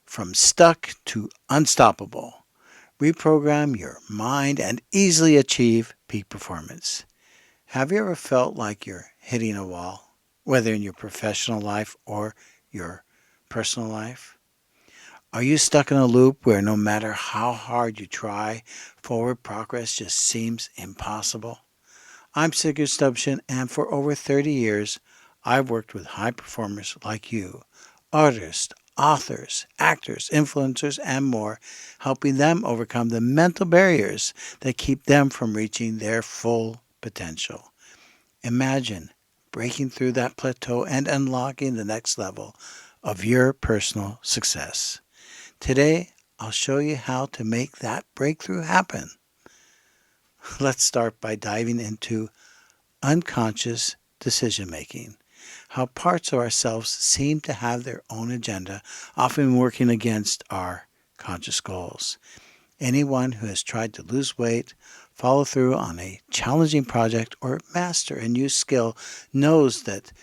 from stuck to unstoppable. Reprogram your mind and easily achieve peak performance. Have you ever felt like you're hitting a wall, whether in your professional life or your personal life? Are you stuck in a loop where no matter how hard you try, forward progress just seems impossible? I'm Sigurd Stubsjoen, and for over 30 years, I've worked with high performers like you, artists, authors, actors, influencers, and more, helping them overcome the mental barriers that keep them from reaching their full potential. Imagine breaking through that plateau and unlocking the next level of your personal success. Today, I'll show you how to make that breakthrough happen. Let's start by diving into unconscious decision making. How parts of ourselves seem to have their own agenda, often working against our conscious goals. Anyone who has tried to lose weight, follow through on a challenging project, or master a new skill knows that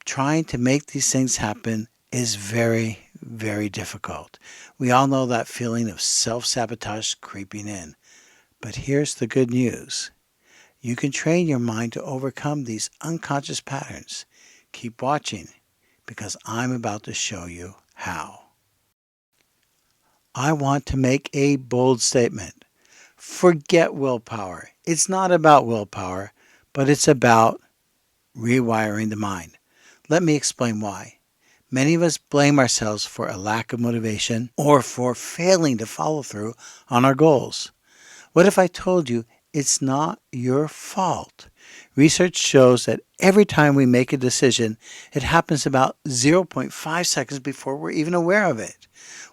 trying to make these things happen is very, very difficult. We all know that feeling of self-sabotage creeping in. But here's the good news. You can train your mind to overcome these unconscious patterns. Keep watching, because I'm about to show you how. I want to make a bold statement. Forget willpower. It's not about willpower, but it's about rewiring the mind. Let me explain why. Many of us blame ourselves for a lack of motivation or for failing to follow through on our goals. What if I told you it's not your fault? Research shows that every time we make a decision, it happens about 0.5 seconds before we're even aware of it.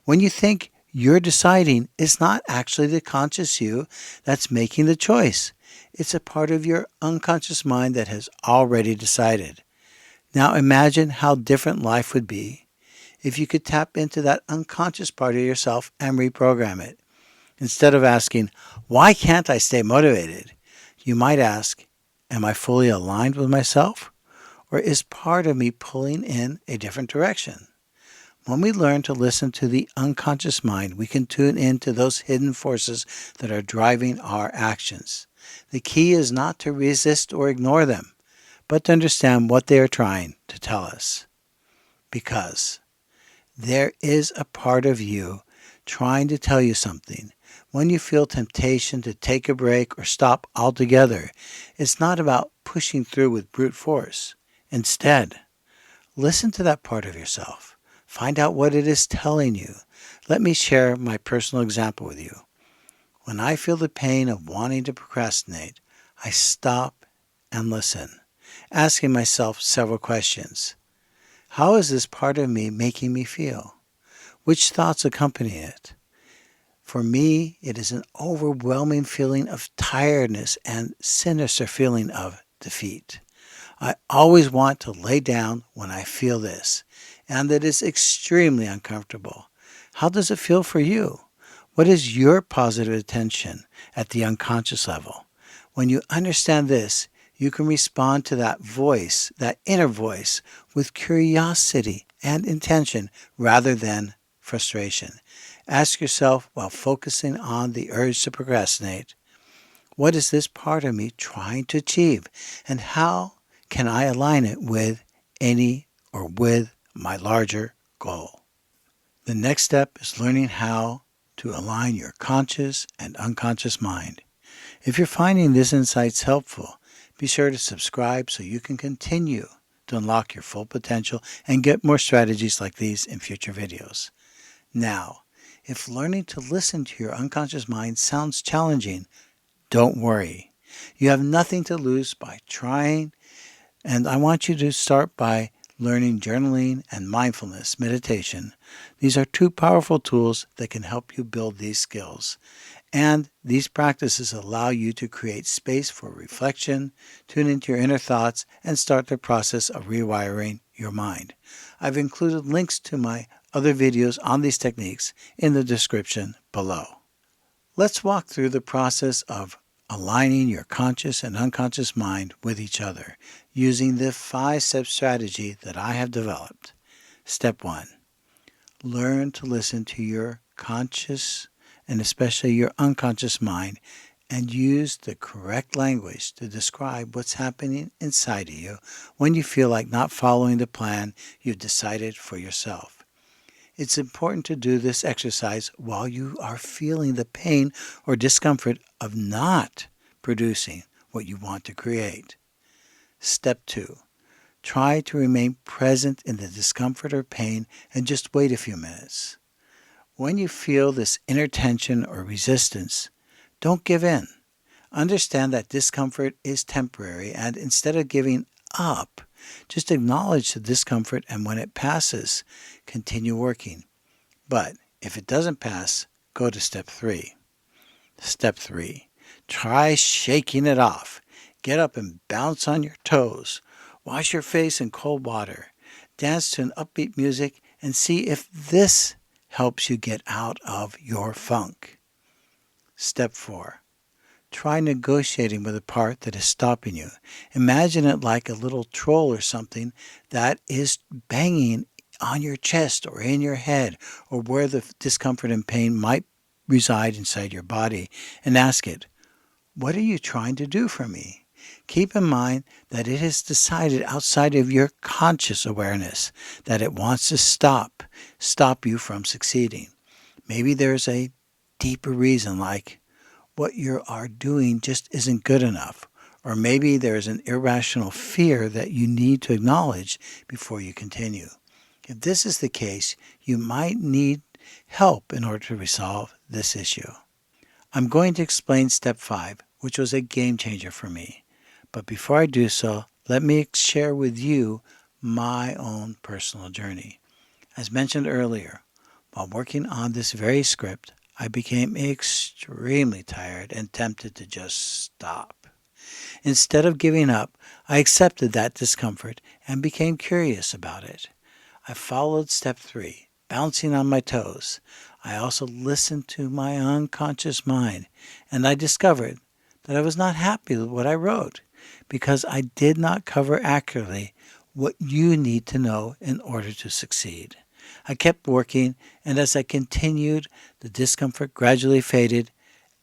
When you think you're deciding, it's not actually the conscious you that's making the choice. It's a part of your unconscious mind that has already decided. Now imagine how different life would be if you could tap into that unconscious part of yourself and reprogram it. Instead of asking, why can't I stay motivated? You might ask, am I fully aligned with myself? Or is part of me pulling in a different direction? When we learn to listen to the unconscious mind, we can tune into those hidden forces that are driving our actions. The key is not to resist or ignore them, but to understand what they are trying to tell us. Because there is a part of you trying to tell you something. When you feel temptation to take a break or stop altogether, it's not about pushing through with brute force. Instead, listen to that part of yourself. Find out what it is telling you. Let me share my personal example with you. When I feel the pain of wanting to procrastinate, I stop and listen, asking myself several questions. How is this part of me making me feel? Which thoughts accompany it? For me, it is an overwhelming feeling of tiredness and sinister feeling of defeat. I always want to lay down when I feel this, and that is extremely uncomfortable. How does it feel for you? What is your positive attention at the unconscious level? When you understand this, you can respond to that voice, that inner voice, with curiosity and intention rather than frustration. Ask yourself, while focusing on the urge to procrastinate, what is this part of me trying to achieve? And how can I align it with my larger goal? The next step is learning how to align your conscious and unconscious mind. If you're finding these insights helpful, be sure to subscribe so you can continue to unlock your full potential and get more strategies like these in future videos. Now, if learning to listen to your unconscious mind sounds challenging, don't worry. You have nothing to lose by trying, and I want you to start by learning journaling and mindfulness meditation. These are two powerful tools that can help you build these skills. And these practices allow you to create space for reflection, tune into your inner thoughts, and start the process of rewiring your mind. I've included links to my other videos on these techniques in the description below. Let's walk through the process of aligning your conscious and unconscious mind with each other using the 5-step strategy that I have developed. Step 1. Learn to listen to your conscious and especially your unconscious mind and use the correct language to describe what's happening inside of you when you feel like not following the plan you've decided for yourself. It's important to do this exercise while you are feeling the pain or discomfort of not producing what you want to create. Step 2. Try to remain present in the discomfort or pain and just wait a few minutes. When you feel this inner tension or resistance, don't give in. Understand that discomfort is temporary, and instead of giving up, just acknowledge the discomfort, and when it passes, continue working. But if it doesn't pass, go to step 3. Step 3. Try shaking it off. Get up and bounce on your toes. Wash your face in cold water. Dance to an upbeat music and see if this helps you get out of your funk. Step 4. Try negotiating with the part that is stopping you. Imagine it like a little troll or something that is banging on your chest or in your head or where the discomfort and pain might reside inside your body, and ask it, "What are you trying to do for me?" Keep in mind that it has decided outside of your conscious awareness that it wants to stop you from succeeding. Maybe there's a deeper reason, like what you are doing just isn't good enough. Or maybe there's an irrational fear that you need to acknowledge before you continue. If this is the case, you might need help in order to resolve this issue. I'm going to explain step 5, which was a game changer for me. But before I do so, let me share with you my own personal journey. As mentioned earlier, while working on this very script, I became extremely tired and tempted to just stop. Instead of giving up, I accepted that discomfort and became curious about it. I followed step 3, bouncing on my toes. I also listened to my unconscious mind, and I discovered that I was not happy with what I wrote because I did not cover accurately what you need to know in order to succeed. I kept working, and as I continued, the discomfort gradually faded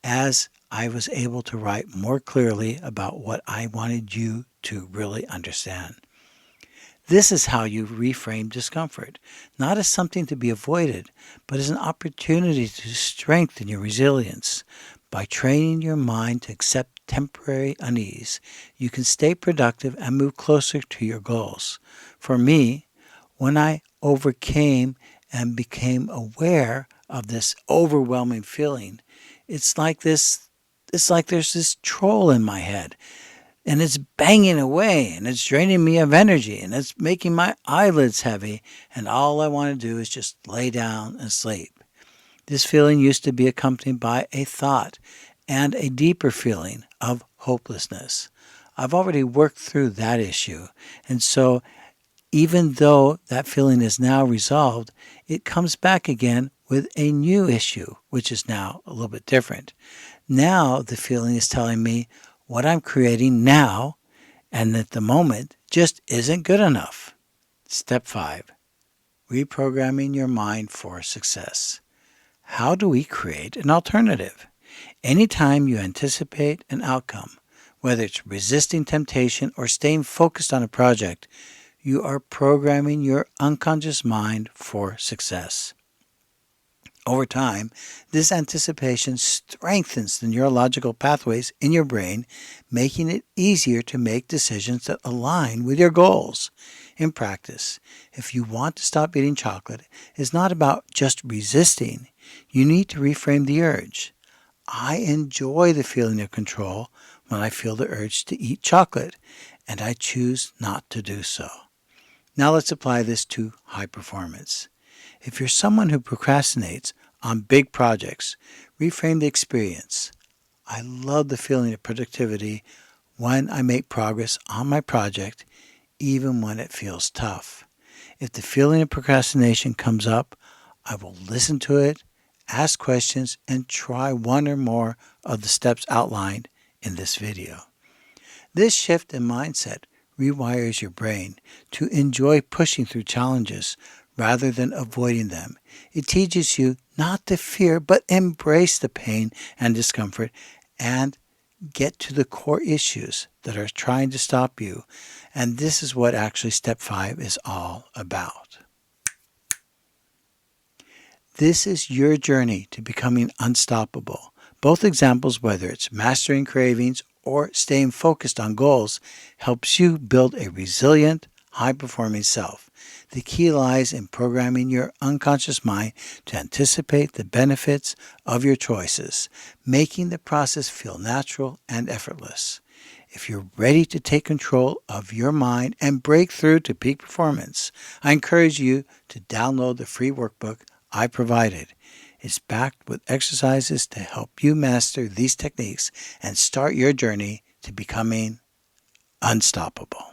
as I was able to write more clearly about what I wanted you to really understand. This is how you reframe discomfort, not as something to be avoided, but as an opportunity to strengthen your resilience. By training your mind to accept temporary unease, you can stay productive and move closer to your goals. For me, when I overcame and became aware of this overwhelming feeling, it's like there's this troll in my head, and it's banging away, and it's draining me of energy, and it's making my eyelids heavy, and all I want to do is just lay down and sleep. This feeling used to be accompanied by a thought and a deeper feeling of hopelessness. I've already worked through that issue, and so even though that feeling is now resolved, it comes back again with a new issue, which is now a little bit different. Now the feeling is telling me what I'm creating now and at the moment just isn't good enough. Step 5. Reprogramming your mind for success. How do we create an alternative? Anytime you anticipate an outcome, whether it's resisting temptation or staying focused on a project, you are programming your unconscious mind for success. Over time, this anticipation strengthens the neurological pathways in your brain, making it easier to make decisions that align with your goals. In practice, if you want to stop eating chocolate, it's not about just resisting. You need to reframe the urge. I enjoy the feeling of control when I feel the urge to eat chocolate, and I choose not to do so. Now let's apply this to high performance. If you're someone who procrastinates on big projects, reframe the experience. I love the feeling of productivity when I make progress on my project, even when it feels tough. If the feeling of procrastination comes up, I will listen to it, ask questions, and try one or more of the steps outlined in this video. This shift in mindset rewires your brain to enjoy pushing through challenges rather than avoiding them. It teaches you not to fear, but embrace the pain and discomfort and get to the core issues that are trying to stop you. And this is what actually step 5 is all about. This is your journey to becoming unstoppable. Both examples, whether it's mastering cravings or staying focused on goals, helps you build a resilient, high-performing self. The key lies in programming your unconscious mind to anticipate the benefits of your choices, making the process feel natural and effortless. If you're ready to take control of your mind and break through to peak performance, I encourage you to download the free workbook I provided. It's packed with exercises to help you master these techniques and start your journey to becoming unstoppable.